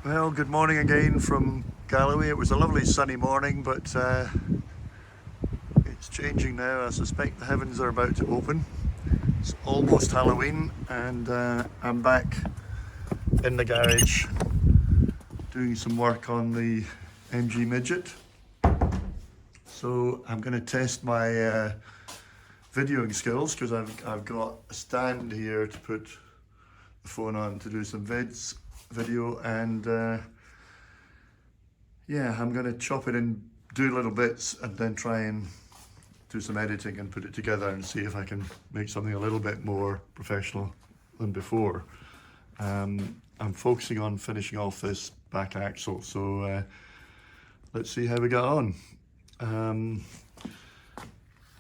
Well, good morning again from Galloway. It was a lovely sunny morning, but it's changing now. I suspect the heavens are about to open. It's almost Halloween, and I'm back in the garage doing some work on the MG Midget. So I'm going to test my videoing skills because I've got a stand here to put the phone on to do some video, and yeah, I'm going to chop it in, do little bits, and then try and do some editing and put it together and see if I can make something a little bit more professional than before. I'm focusing on finishing off this back axle, so let's see how we get on.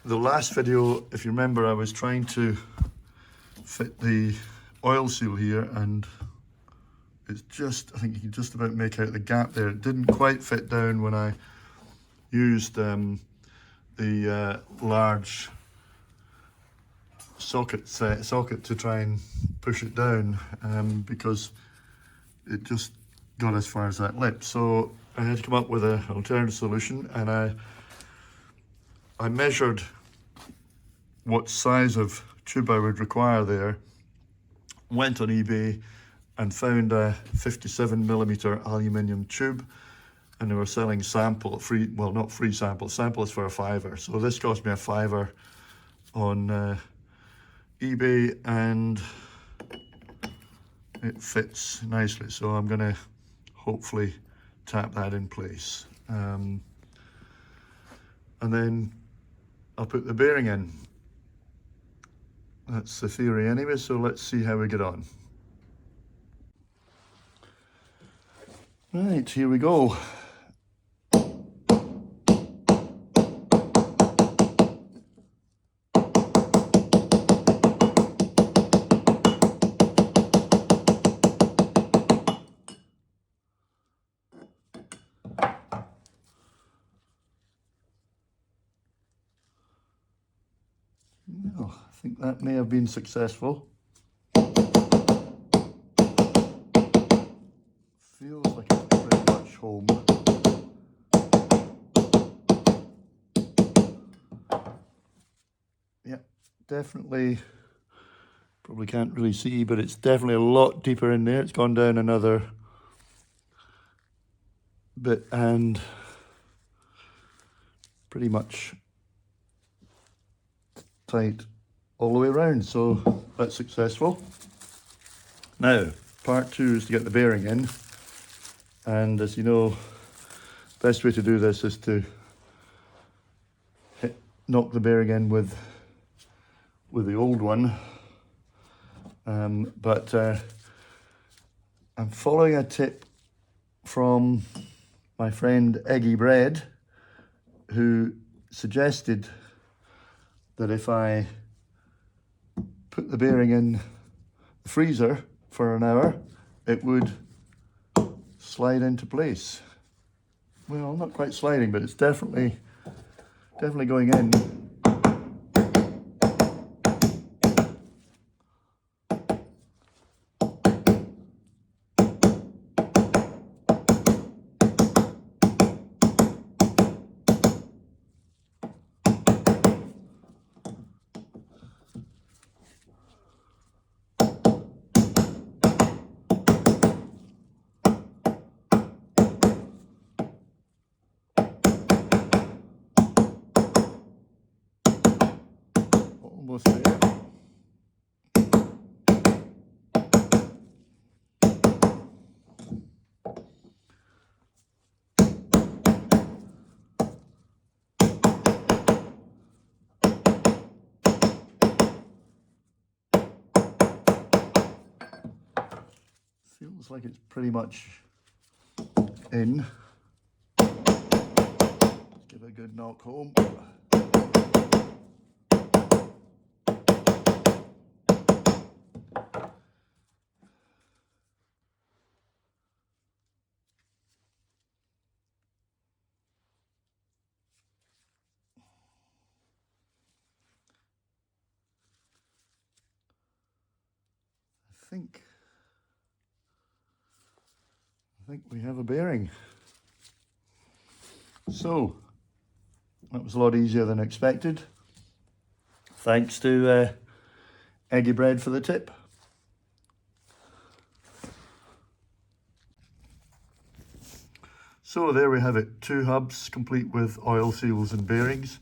The last video, if you remember, I was trying to fit the oil seal here, and it's just, I think you can just about make out the gap there. It didn't quite fit down when I used the large socket to try and push it down, because it just got as far as that lip. So I had to come up with an alternative solution, and I measured what size of tube I would require there, went on eBay and found a 57mm aluminium tube, and they were selling free, well, not free samples for a £5. So this cost me a £5 on eBay, and it fits nicely. So I'm gonna hopefully tap that in place. And then I'll put the bearing in. That's the theory anyway, so let's see how we get on. Right, here we go. Oh, I think that may have been successful. Feels like it's pretty much home. Yeah, definitely, probably can't really see, but it's definitely a lot deeper in there. It's gone down another bit and pretty much tight all the way around, so that's successful. Now, part two is to get the bearing in, and as you know, best way to do this is to knock the bearing in with the old one, but I'm following a tip from my friend Eggy Bread, who suggested that if I put the bearing in the freezer for an hour, it would slide into place. Well, not quite sliding, but it's definitely going in. Almost there. Feels like it's pretty much in. Let's give it a good knock home. I think we have a bearing. So that was a lot easier than expected. Thanks to Eggy Bread for the tip. So there we have it, 2 hubs complete with oil seals and bearings.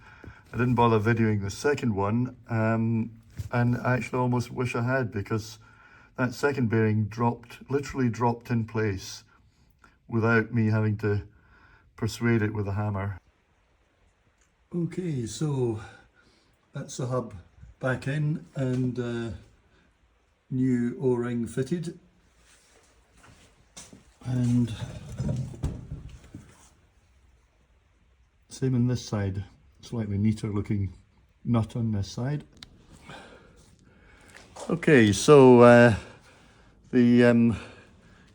I didn't bother videoing the second one, and I actually almost wish I had, because that second bearing literally dropped in place without me having to persuade it with a hammer. Okay, so that's the hub back in, and new O-ring fitted, and same on this side, slightly neater looking nut on this side. Okay, so the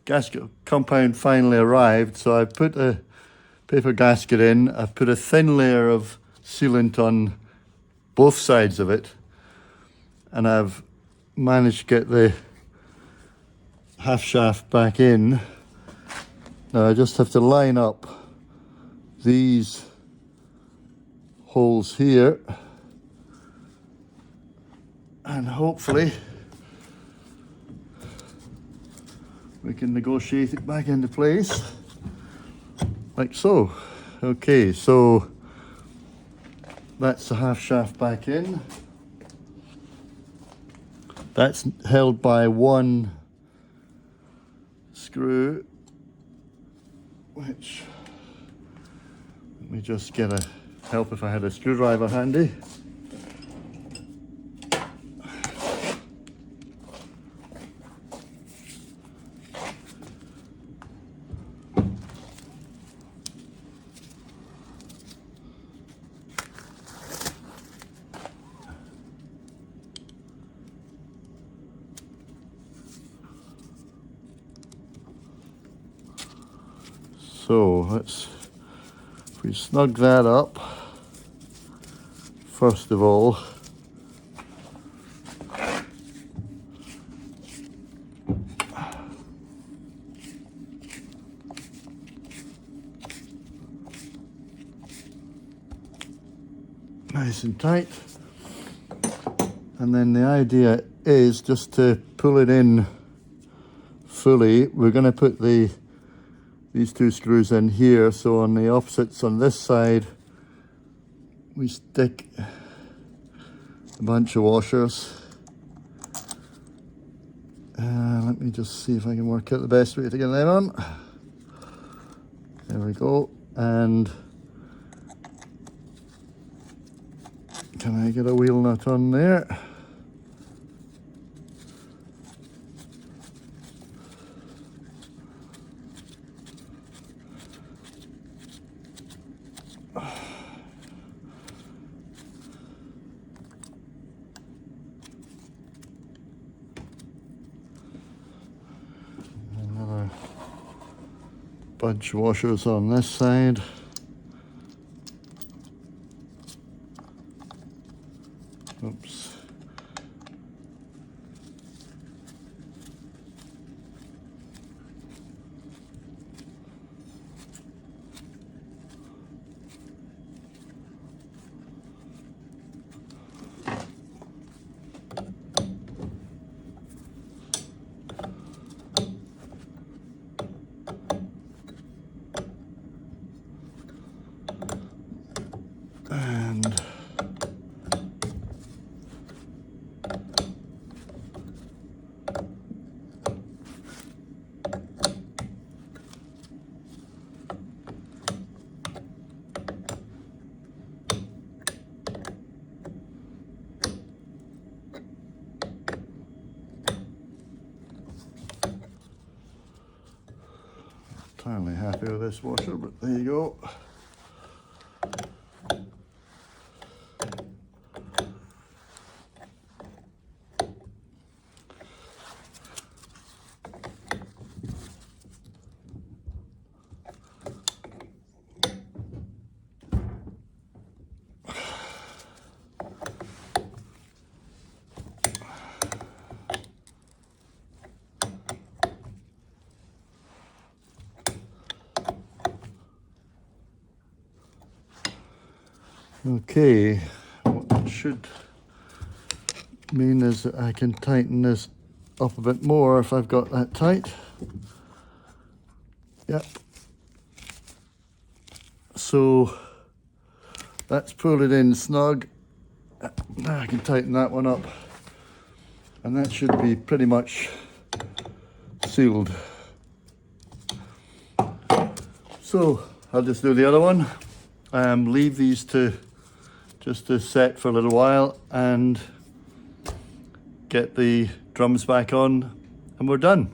gasket compound finally arrived, so I put a paper gasket in. I've put a thin layer of sealant on both sides of it, and I've managed to get the half shaft back in. Now I just have to line up these holes here, and hopefully we can negotiate it back into place like so. Okay, so that's the half shaft back in. That's held by one screw, which, let me just get a help if I had a screwdriver handy. So let's, if we snug that up, first of all, nice and tight, and then the idea is just to pull it in fully. We're going to put these 2 screws in here, so on the opposites on this side we stick a bunch of washers. Let me just see if I can work out the best way to get that on. There we go. And can I get a wheel nut on there? Another bunch of washers on this side. Oops. And entirely happy with this washer, but there you go. Okay, what should mean is that I can tighten this up a bit more if I've got that tight. Yep. So that's pulled it in snug. Now I can tighten that one up, and that should be pretty much sealed. So I'll just do the other one. Leave these just to set for a little while and get the drums back on, and we're done.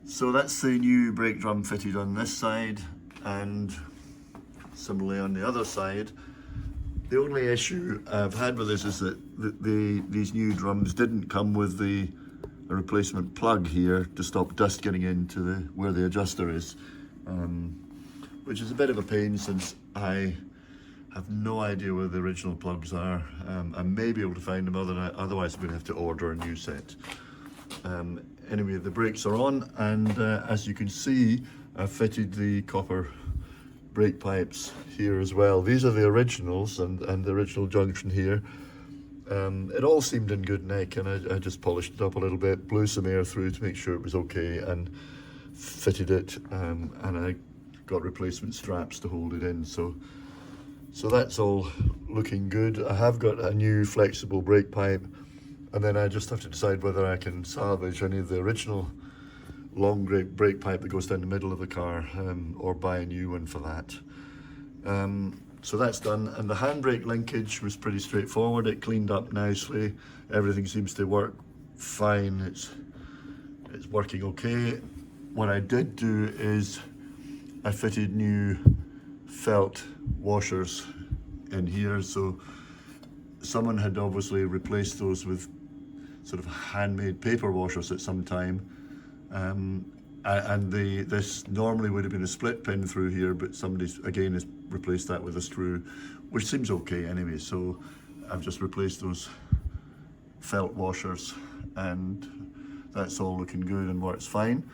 So that's the new brake drum fitted on this side, and similarly on the other side. The only issue I've had with this is that these new drums didn't come with a replacement plug here to stop dust getting into where the adjuster is, which is a bit of a pain since I have no idea where the original plugs are. I may be able to find them, otherwise I'm going to have to order a new set. Anyway, the brakes are on, and as you can see, I've fitted the copper brake pipes here as well. These are the originals, and the original junction here. It all seemed in good nick, and I just polished it up a little bit, blew some air through to make sure it was okay, and fitted it, and I got replacement straps to hold it in. So that's all looking good. I have got a new flexible brake pipe, and then I just have to decide whether I can salvage any of the original long brake pipe that goes down the middle of the car, or buy a new one for that. So that's done, and the handbrake linkage was pretty straightforward. It cleaned up nicely. Everything seems to work fine. It's working okay. What I did do is I fitted new felt washers in here. So someone had obviously replaced those with sort of handmade paper washers at some time. And this normally would have been a split pin through here, but somebody's again has replaced that with a screw, which seems okay anyway. So I've just replaced those felt washers, and that's all looking good and works fine.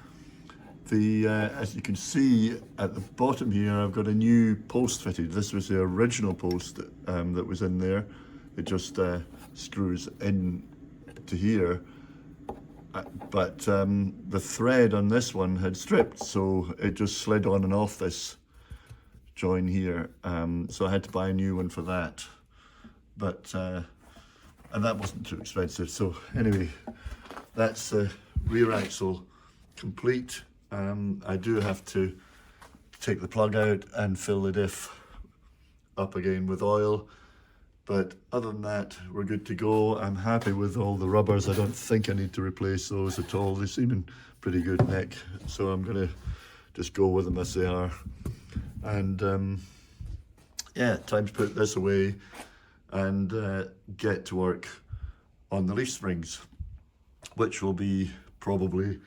As you can see at the bottom here, I've got a new post fitted. This was the original post that was in there. It just screws in to here. But the thread on this one had stripped, so it just slid on and off this join here. So I had to buy a new one for that. But and that wasn't too expensive. So anyway, that's the rear axle complete. I do have to take the plug out and fill the diff up again with oil. But other than that, we're good to go. I'm happy with all the rubbers. I don't think I need to replace those at all. They seem in pretty good nick, so I'm gonna just go with them as they are. And yeah, time to put this away and get to work on the leaf springs, which will be probably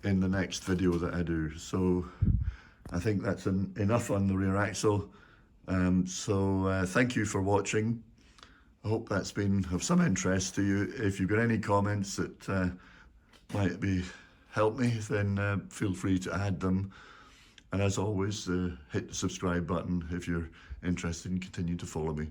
in the next video that I do. So I think that's enough on the rear axle. Thank you for watching. I hope that's been of some interest to you. If you've got any comments that might help me, then feel free to add them. And as always, hit the subscribe button if you're interested and continue to follow me.